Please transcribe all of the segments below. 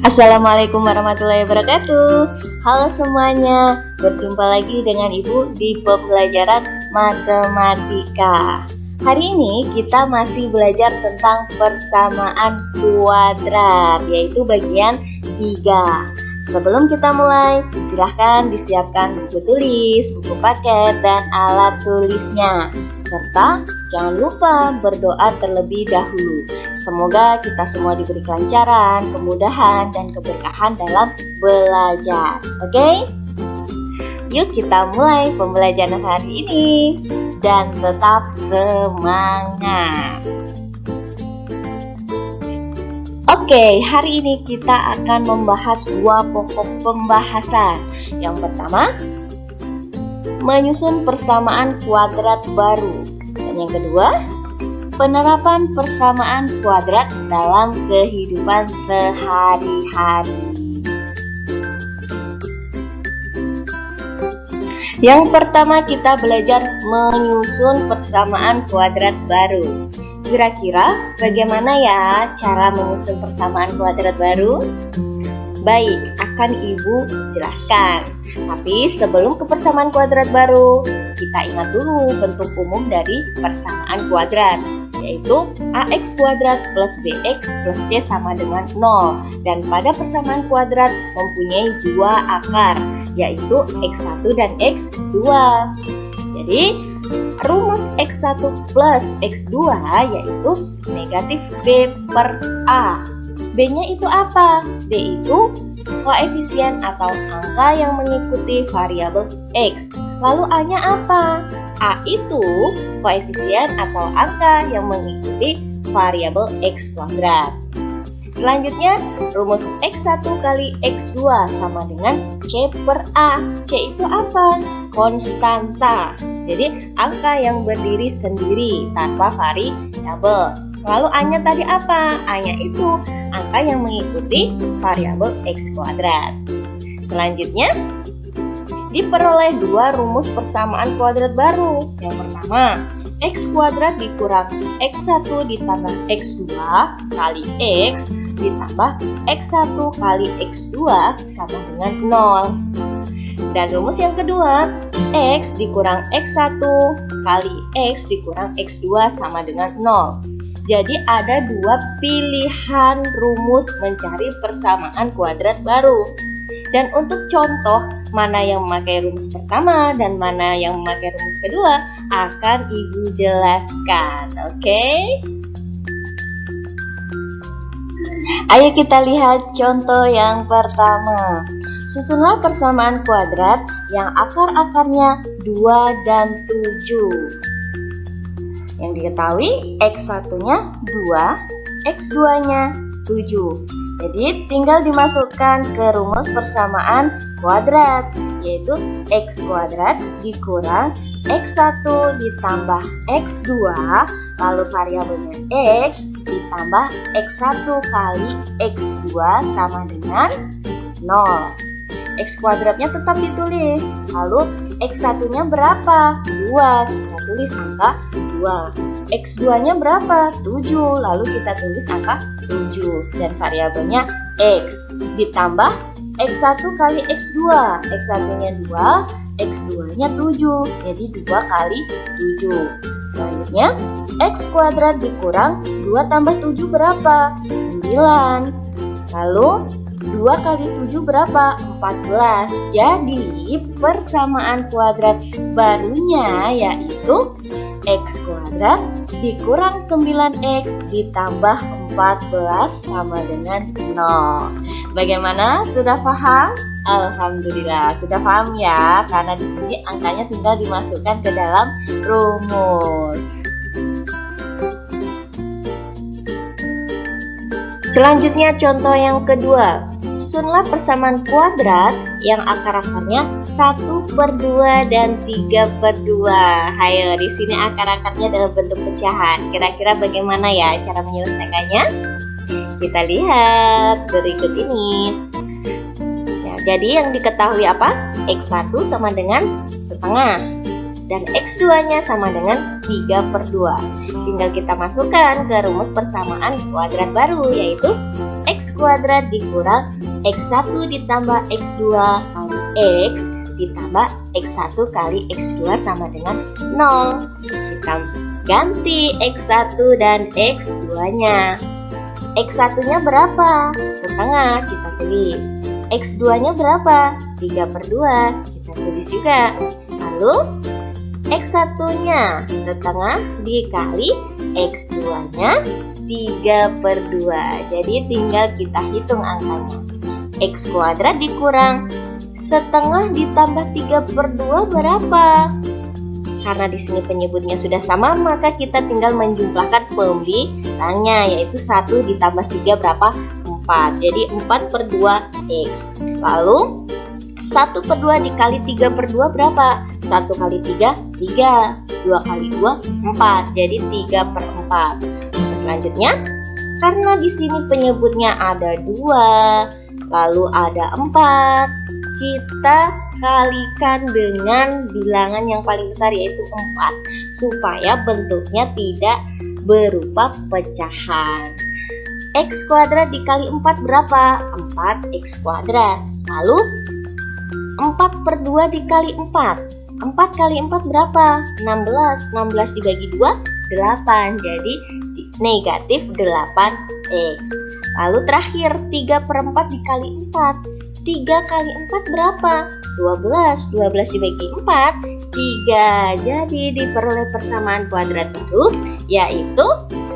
Assalamualaikum warahmatullahi wabarakatuh. Halo semuanya, berjumpa lagi dengan Ibu di pembelajaran matematika. Hari ini kita masih belajar tentang persamaan kuadrat, yaitu bagian 3. Sebelum kita mulai, silahkan disiapkan buku tulis, buku paket, dan alat tulisnya. Serta jangan lupa berdoa terlebih dahulu. Semoga kita semua diberi kelancaran, kemudahan, dan keberkahan dalam belajar. Oke? Yuk kita mulai pembelajaran hari ini. Dan tetap semangat. Oke, hari ini kita akan membahas 2 pokok pembahasan. Yang pertama, menyusun persamaan kuadrat baru. Dan yang kedua, penerapan persamaan kuadrat dalam kehidupan sehari-hari. Yang pertama kita belajar menyusun persamaan kuadrat baru. Kira-kira bagaimana ya cara menyusun persamaan kuadrat baru? Baik, akan Ibu jelaskan. Tapi sebelum ke persamaan kuadrat baru, kita ingat dulu bentuk umum dari persamaan kuadrat, yaitu ax kuadrat plus bx plus c sama dengan 0. Dan pada persamaan kuadrat mempunyai 2 akar, yaitu x1 dan x2. Jadi rumus x1 plus x2 yaitu negatif b per a. B-nya itu apa? B itu koefisien atau angka yang mengikuti variabel x. Lalu A-nya apa? A itu koefisien atau angka yang mengikuti variabel x kuadrat. Selanjutnya, rumus x1 kali x2 sama dengan c per a. C itu apa? Konstanta. Jadi, angka yang berdiri sendiri tanpa variabel. Lalu A-nya tadi apa? A-nya itu angka yang mengikuti variabel x kuadrat. Selanjutnya, diperoleh 2 rumus persamaan kuadrat baru. Yang pertama, x kuadrat dikurang x1 ditambah x2 kali x ditambah x1 kali x2 sama dengan 0. Dan rumus yang kedua, x dikurang x1 kali x dikurang x2 sama dengan 0. Jadi ada 2 pilihan rumus mencari persamaan kuadrat baru. Dan untuk contoh mana yang memakai rumus pertama dan mana yang memakai rumus kedua akan Ibu jelaskan. Oke? Ayo kita lihat contoh yang pertama. Susunlah persamaan kuadrat yang akar-akarnya 2 dan 7. Yang diketahui x1-nya 2, x2-nya 7. Jadi tinggal dimasukkan ke rumus persamaan kuadrat, yaitu x kuadrat dikurang x1 ditambah x2, lalu variabelnya x ditambah x1 kali x2 sama dengan 0. X kuadratnya tetap ditulis, lalu x1-nya berapa? 2, kita tulis angka 2. X2-nya berapa? 7, lalu kita tulis angka 7. Dan variabelnya x ditambah x1 kali x2. X1-nya 2, x2-nya 7, jadi 2 kali 7. Selanjutnya, x kuadrat dikurang 2 tambah 7 berapa? 9. Lalu 2 kali 7 berapa? 14. Jadi persamaan kuadrat barunya yaitu x kuadrat dikurang 9x ditambah 14 sama dengan 0. Bagaimana? Sudah paham? Alhamdulillah, sudah paham ya, karena di sini angkanya tinggal dimasukkan ke dalam rumus. Selanjutnya contoh yang kedua. Susunlah persamaan kuadrat yang akar-akarnya 1/2 dan 3/2. Hayo, di sini akar-akarnya dalam bentuk pecahan. Kira-kira bagaimana ya cara menyelesaikannya? Kita lihat berikut ini. Ya, jadi yang diketahui apa? X1 sama dengan setengah. Dan X2-nya sama dengan 3/2. Tinggal kita masukkan ke rumus persamaan kuadrat baru, yaitu X kuadrat dikurang X1 ditambah X2 kali X ditambah X1 kali X2 sama dengan 0. Kita ganti X1 dan X2-nya. X1-nya berapa? Setengah, kita tulis. X2-nya berapa? 3/2, kita tulis juga. Lalu X1-nya setengah dikali X2-nya 3/2. Jadi tinggal kita hitung angkanya. X kuadrat dikurang setengah ditambah 3/2 berapa? Karena di sini penyebutnya sudah sama, maka kita tinggal menjumlahkan pembilangnya, yaitu 1 ditambah 3 berapa? 4. Jadi 4/2 X. Lalu 1/2 dikali 3/2 berapa? 1 kali 3, 3. 2 kali 2, 4. Jadi 3/4. Selanjutnya, karena di sini penyebutnya ada 2, lalu ada 4, kita kalikan dengan bilangan yang paling besar, yaitu 4, supaya bentuknya tidak berupa pecahan. X kuadrat dikali 4 berapa? 4X kuadrat. Lalu 4/2 dikali 4. 4 kali 4 berapa? 16. 16 dibagi 2, 8. Jadi negatif 8X. Lalu terakhir 3/4 dikali 4. 3 kali 4 berapa? 12. 12 dibagi 4, 3. Jadi diperoleh persamaan kuadrat baru, yaitu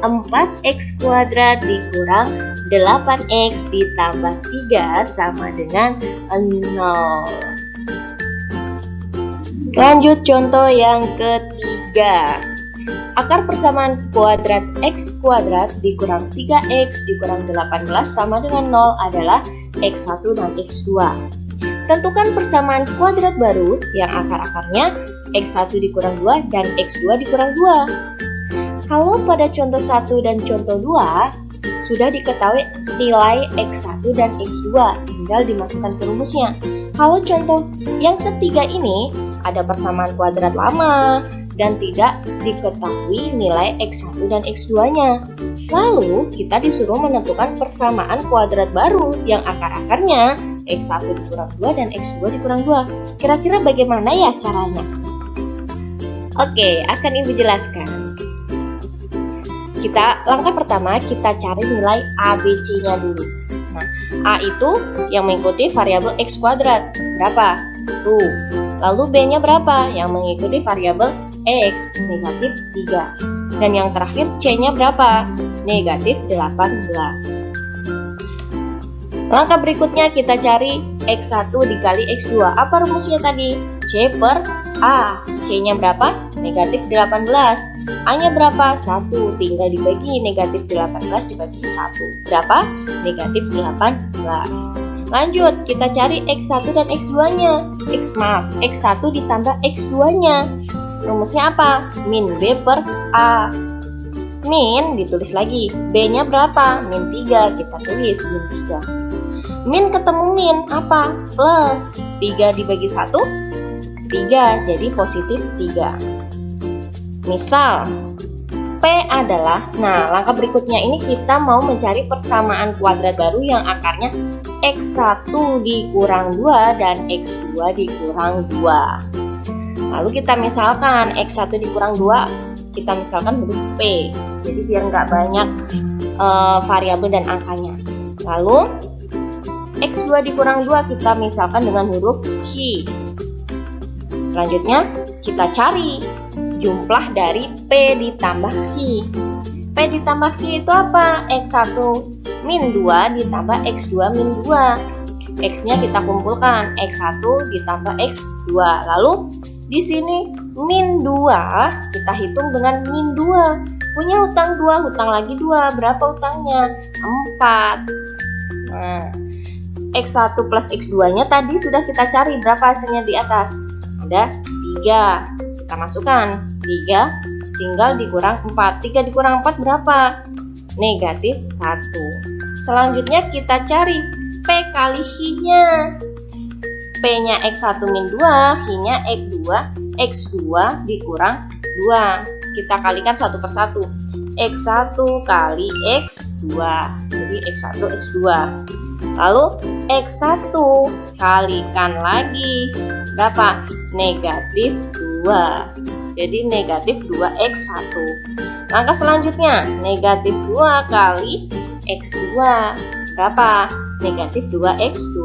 4X kuadrat dikurang 8X ditambah 3 sama dengan 0. Lanjut contoh yang ketiga. Akar persamaan kuadrat X kuadrat dikurang 3X dikurang 18 sama dengan 0 adalah X1 dan X2. Tentukan persamaan kuadrat baru yang akar-akarnya X1 dikurang 2 dan X2 dikurang 2. Kalau pada contoh 1 dan contoh 2 sudah diketahui nilai X1 dan X2, tinggal dimasukkan ke rumusnya. Kalau contoh yang ketiga ini ada persamaan kuadrat lama dan tidak diketahui nilai X1 dan X2-nya. Lalu kita disuruh menentukan persamaan kuadrat baru yang akar-akarnya X1 dikurang 2 dan X2 dikurang 2. Kira-kira bagaimana ya caranya? Oke, akan Ibu jelaskan. Langkah pertama kita cari nilai ABC-nya dulu. Nah, A itu yang mengikuti variabel X kuadrat. Berapa? 1. Lalu B-nya berapa? Yang mengikuti variabel X, negatif 3. Dan yang terakhir C-nya berapa? Negatif 18. Langkah berikutnya kita cari X1 dikali X2. Apa rumusnya tadi? C per A. C-nya berapa? Negatif 18. A-nya berapa? 1. Tinggal dibagi, negatif 18 dibagi 1. Berapa? Negatif 18. Lanjut, kita cari X1 dan X2-nya. X1 ditambah X2-nya. Rumusnya apa? Min B per A. Min ditulis lagi. B-nya berapa? Min 3. Kita tulis min 3. Min ketemu min apa? Plus. 3 dibagi 1, 3. Jadi positif 3. Misal, P adalah, nah langkah berikutnya ini kita mau mencari persamaan kuadrat baru yang akarnya X1 dikurang 2 dan X2 dikurang 2. Lalu kita misalkan X1 dikurang 2, kita misalkan huruf P. Jadi biar nggak banyak variabel dan angkanya. Lalu X2 dikurang 2 kita misalkan dengan huruf Q. Selanjutnya kita cari jumlah dari P ditambah Q. P ditambah Q itu apa? X1 min 2 ditambah X2 min 2. X-nya kita kumpulkan, X1 ditambah X2. Lalu di sini min 2 kita hitung dengan min 2. Punya hutang 2, hutang lagi 2. Berapa hutangnya? 4. Nah, X1 plus X2-nya tadi sudah kita cari. Berapa hasilnya di atas? Ada 3. Kita masukkan 3, tinggal dikurang 4. 3 dikurang 4 berapa? Negatif 1. Selanjutnya kita cari P kali H-nya. P-nya X1 min 2, H-nya X2 dikurang 2. Kita kalikan satu per satu. X1 kali X2. Jadi jadi X1 X2. Lalu X1 kalikan lagi berapa? Negatif 2. Jadi negatif 2X1. Langkah selanjutnya, negatif 2 kali X2 berapa? Negatif 2X2.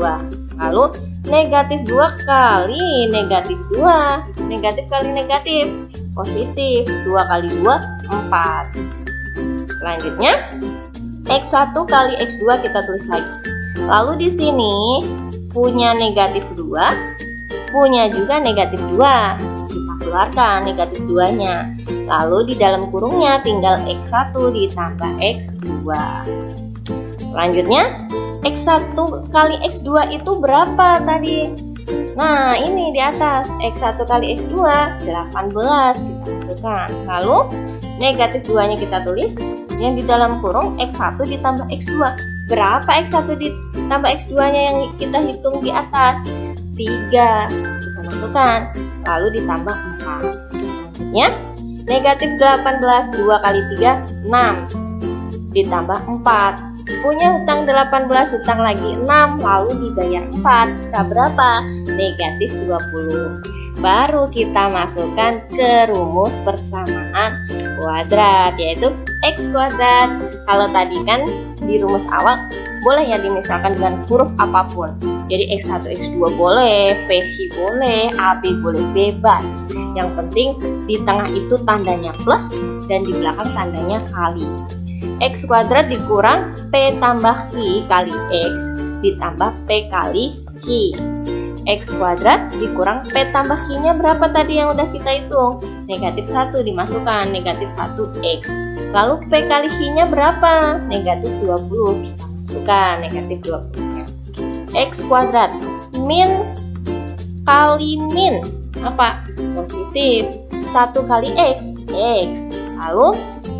Lalu negatif 2 kali negatif 2. Negatif kali negatif positif. 2 kali 2 4. Selanjutnya X1 kali X2 kita tulis lagi. Lalu di sini punya negatif 2, punya juga negatif 2. Kita keluarkan negatif 2-nya. Lalu di dalam kurungnya tinggal X1 ditambah X2. Selanjutnya X1 kali X2 itu berapa tadi? Nah, ini di atas X1 kali X2 18 kita masukkan. Lalu negatif 2-nya kita tulis. Yang di dalam kurung X1 ditambah X2. Berapa X1 ditambah X2-nya yang kita hitung di atas? 3. Kita masukkan. Lalu ditambah 4. Selanjutnya negatif 18 2 kali 3 6 ditambah 4. Punya hutang 18, hutang lagi 6, lalu dibayar 4. Sisa berapa? Negatif 20. Baru kita masukkan ke rumus persamaan kuadrat, yaitu X kuadrat. Kalau tadi kan di rumus awal boleh ya dimisalkan dengan huruf apapun. Jadi X1, X2 boleh, PH boleh, AB boleh, bebas. Yang penting di tengah itu tandanya plus dan di belakang tandanya kali. X kuadrat dikurang P tambah Q kali X ditambah P kali Q. X kuadrat dikurang P tambah Q-nya berapa tadi yang udah kita hitung? Negatif 1 dimasukkan, negatif 1X. Lalu P kali Q-nya berapa? Negatif 20. Kita masukkan negatif 20-nya. X kuadrat min kali min apa? Positif. 1 kali X, X. Lalu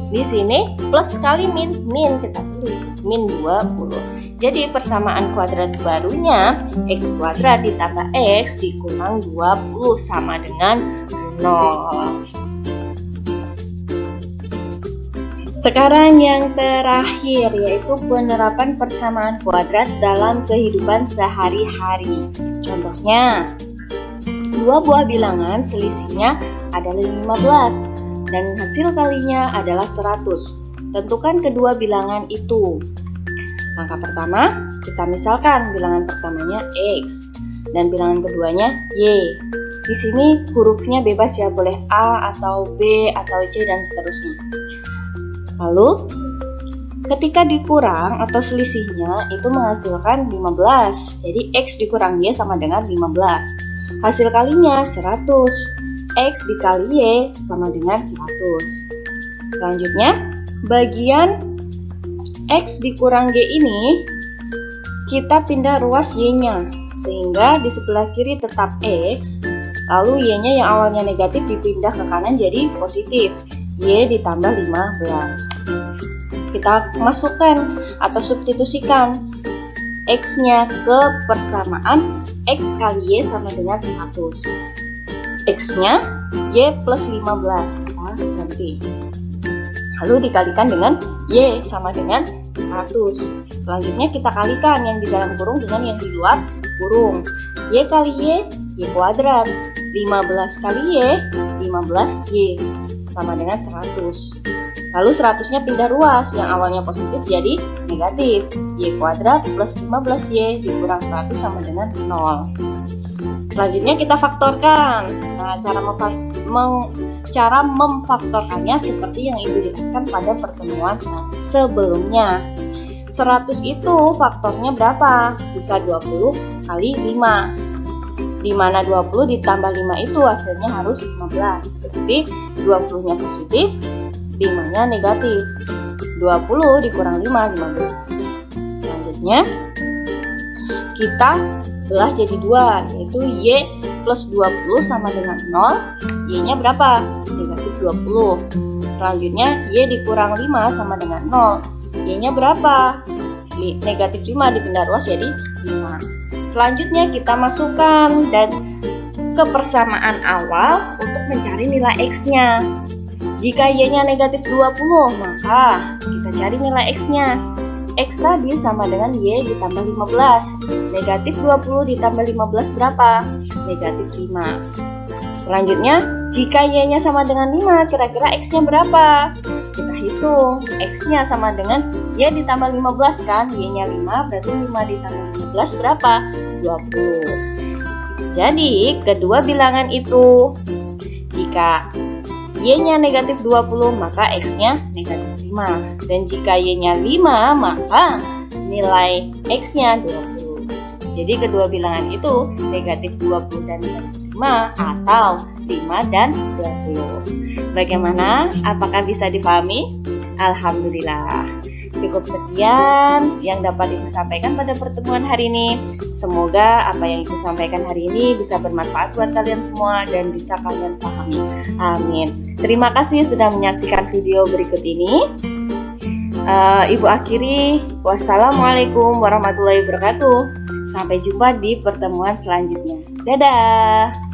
di sini plus kali min kita tulis min 20. Jadi persamaan kuadrat barunya X kuadrat ditambah X dikurang 20 sama dengan 0. Sekarang yang terakhir yaitu penerapan persamaan kuadrat dalam kehidupan sehari-hari. Contohnya, dua buah bilangan selisihnya adalah 15 dan hasil kalinya adalah 100. Tentukan kedua bilangan itu. Langkah pertama, kita misalkan bilangan pertamanya X dan bilangan keduanya Y. Di sini hurufnya bebas ya, boleh A atau B atau C dan seterusnya. Lalu, ketika dikurang atau selisihnya itu menghasilkan 15. Jadi X dikurang Y sama dengan 15. Hasil kalinya 100. X dikali Y sama dengan 100. Selanjutnya, bagian X dikurang Y ini kita pindah ruas Y-nya sehingga di sebelah kiri tetap X, lalu Y-nya yang awalnya negatif dipindah ke kanan jadi positif, Y ditambah 15. Kita masukkan atau substitusikan X-nya ke persamaan X kali Y sama dengan 100. X-nya Y plus 15, kita ganti. Lalu dikalikan dengan Y sama dengan 100. Selanjutnya kita kalikan yang di dalam kurung dengan yang di luar kurung. Y kali Y, Y kuadrat. 15 kali Y, 15Y sama dengan 100. Lalu 100-nya pindah ruas, yang awalnya positif jadi negatif. Y kuadrat plus 15Y dikurang 100 sama dengan 0. Selanjutnya kita faktorkan. Nah, cara memfaktorkannya seperti yang Ibu jelaskan pada pertemuan sebelumnya. 100 itu faktornya berapa? Bisa 20 kali 5. Di mana 20 ditambah 5 itu hasilnya harus 15. Berarti 20-nya positif, 5-nya negatif. 20 dikurang 5, 15. Selanjutnya kita belah jadi 2, yaitu Y plus 20 sama dengan 0. Y-nya berapa? Negatif 20. Selanjutnya Y dikurang 5 sama dengan 0. Y-nya berapa? Negatif 5 dipindah ruas jadi 5. Selanjutnya kita masukkan dan ke persamaan awal untuk mencari nilai X-nya. Jika Y-nya negatif 20, maka kita cari nilai X-nya. X tadi sama dengan Y ditambah 15. Negatif 20 ditambah 15 berapa? Negatif 5. Selanjutnya, jika Y-nya sama dengan 5, kira-kira X-nya berapa? Kita hitung, X-nya sama dengan Y ditambah 15 kan? Y-nya 5, berarti 5 ditambah 15 berapa? 20. Jadi, kedua bilangan itu, jika Y-nya negatif 20, maka X-nya negatif 5. Dan jika Y-nya 5, maka nilai X-nya 20. Jadi kedua bilangan itu negatif 20 dan negatif 5 atau 5 dan 20. Bagaimana? Apakah bisa dipahami? Alhamdulillah. Cukup sekian yang dapat Ibu sampaikan pada pertemuan hari ini. Semoga apa yang Ibu sampaikan hari ini bisa bermanfaat buat kalian semua dan bisa kalian pahami. Amin. Terima kasih sudah menyaksikan video berikut ini. Ibu akhiri. Wassalamualaikum warahmatullahi wabarakatuh. Sampai jumpa di pertemuan selanjutnya. Dadah.